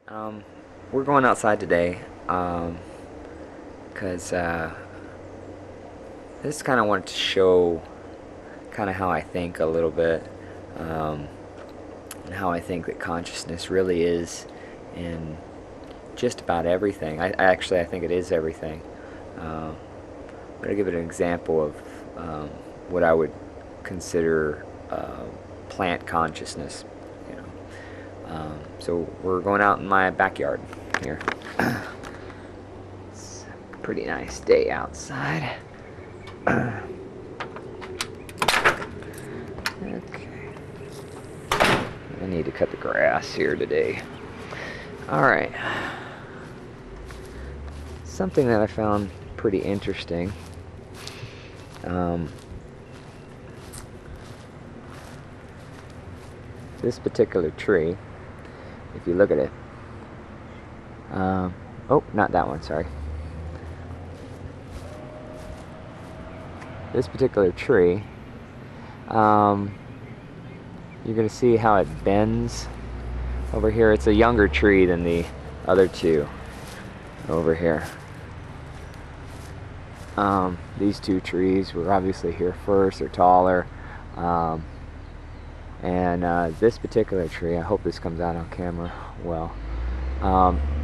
Um, we're going outside today because I just kind of wanted to show kind of how I think a little bit, um, and how I think that consciousness really is in just about everything. I think it is everything. I'm going to give it an example of what I would consider plant consciousness. You know, so we're going out in my backyard here. It's a pretty nice day outside. Okay. I need to cut the grass here today. Alright. Something that I found pretty interesting. This particular tree, if you look at it, oh, not that one, sorry. This particular tree, you're going to see how it bends over here. It's a younger tree than the other two over here. These two trees were obviously here first. They're taller. This particular tree, I hope this comes out on camera well,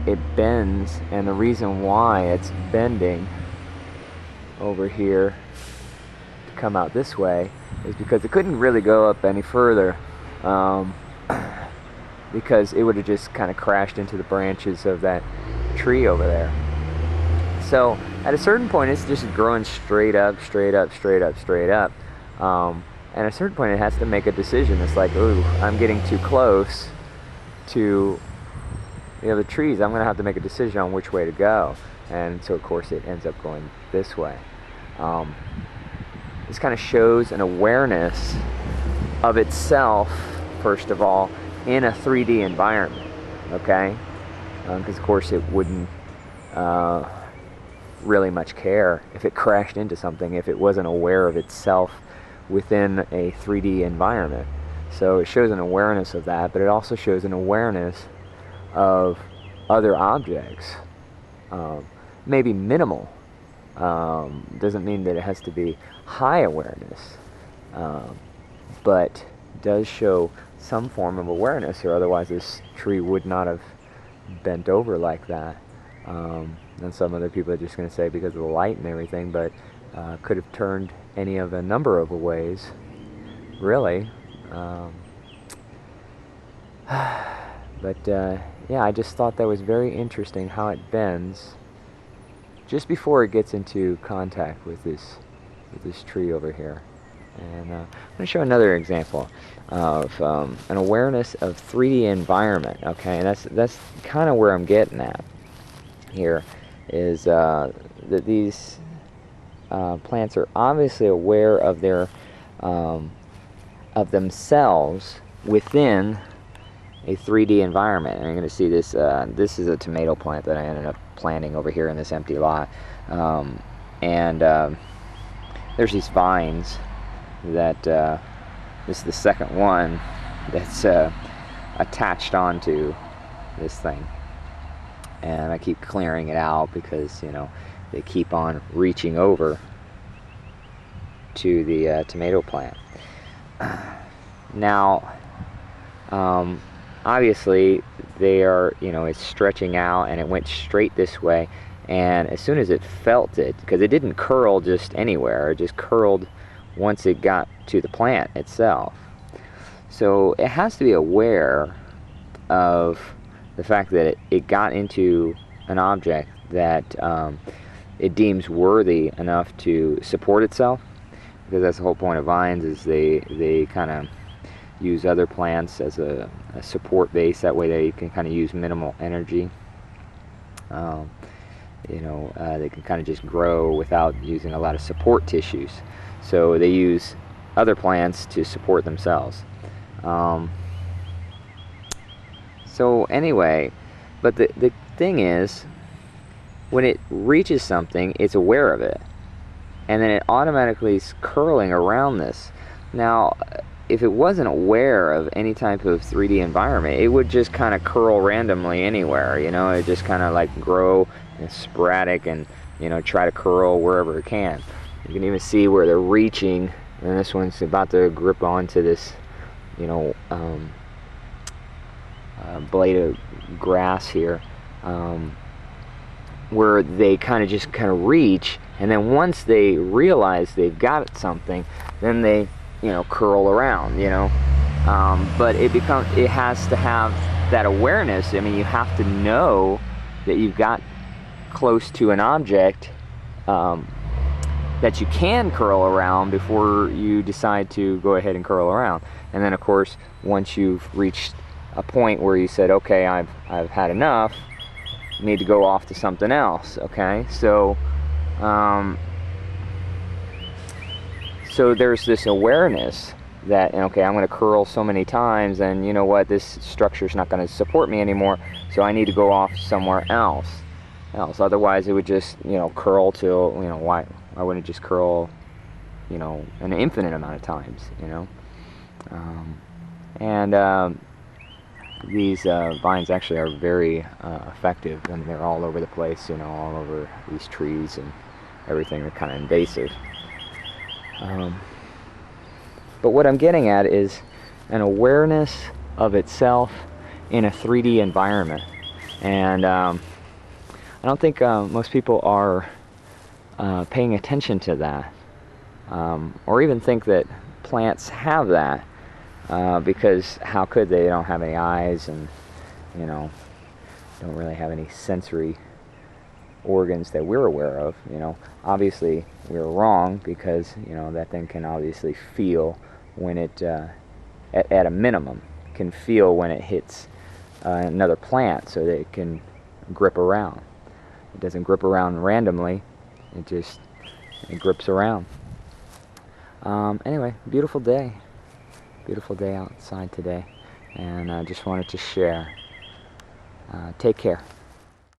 it bends, and the reason why it's bending over here to come out this way is because it couldn't really go up any further, because it would have just kind of crashed into the branches of that tree over there. So at a certain point it's just growing straight up, straight up, straight up, straight up. And at a certain point it has to make a decision. It's like, ooh, I'm getting too close to the other trees. I'm going to have to make a decision on which way to go. And so of course it ends up going this way. This kind of shows an awareness of itself, first of all, in a 3D environment, okay? Because of course it wouldn't really much care if it crashed into something if it wasn't aware of itself within a 3D environment. So it shows an awareness of that, but it also shows an awareness of other objects. Maybe minimal. Doesn't mean that it has to be high awareness, but does show some form of awareness, or otherwise this tree would not have bent over like that. And some other people are just going to say because of the light and everything, but could have turned any of a number of ways, really. Yeah, I just thought that was very interesting how it bends just before it gets into contact with this tree over here. And I'm going to show another example of an awareness of 3D environment. Okay, and that's kind of where I'm getting at here, is that these plants are obviously aware of their of themselves within a 3D environment. And you're going to see this. This is a tomato plant that I ended up planting over here in this empty lot, there's these vines that this is the second one that's attached onto this thing, and I keep clearing it out because, you know, they keep on reaching over to the tomato plant. Now, obviously they are, you know, it's stretching out, and it went straight this way, and as soon as it felt it, because it didn't curl just anywhere, it just curled once it got to the plant itself. So it has to be aware of the fact that it got into an object that it deems worthy enough to support itself, because that's the whole point of vines, is they kind of use other plants as a support base. That way they can kind of use minimal energy. They can kind of just grow without using a lot of support tissues. So they use other plants to support themselves. So anyway, but the thing is, when it reaches something, it's aware of it, and then it automatically is curling around this. Now, if it wasn't aware of any type of 3D environment, it would just kind of curl randomly anywhere, you know. It just kind of like grow sporadic and, you know, try to curl wherever it can. You can even see where they're reaching, and this one's about to grip onto this, you know, blade of grass here, where they kind of reach, and then once they realize they've got something, then they, you know, curl around, you know. But it has to have that awareness. I mean, you have to know that you've got close to an object that you can curl around before you decide to go ahead and curl around. And then of course, once you've reached a point where you said, okay, I've had enough, you need to go off to something else. Okay, so so there's this awareness that, okay, I'm going to curl so many times, and you know what, this structure's not going to support me anymore, so I need to go off somewhere else. Otherwise it would just, you know, curl till, you know, why wouldn't it just curl, you know, an infinite amount of times, you know. These vines actually are very effective, and they're all over the place, you know, all over these trees and everything. They're kind of invasive. But what I'm getting at is an awareness of itself in a 3D environment. And I don't think most people are paying attention to that, or even think that plants have that, because how could they? They don't have any eyes, and, you know, don't really have any sensory organs that we're aware of. You know, obviously we're wrong, because, you know, that thing can obviously feel when it, at a minimum, can feel when it hits another plant, so that it can grip around. It doesn't grip around randomly, it grips around. Anyway, beautiful day outside today, and I just wanted to share. Take care.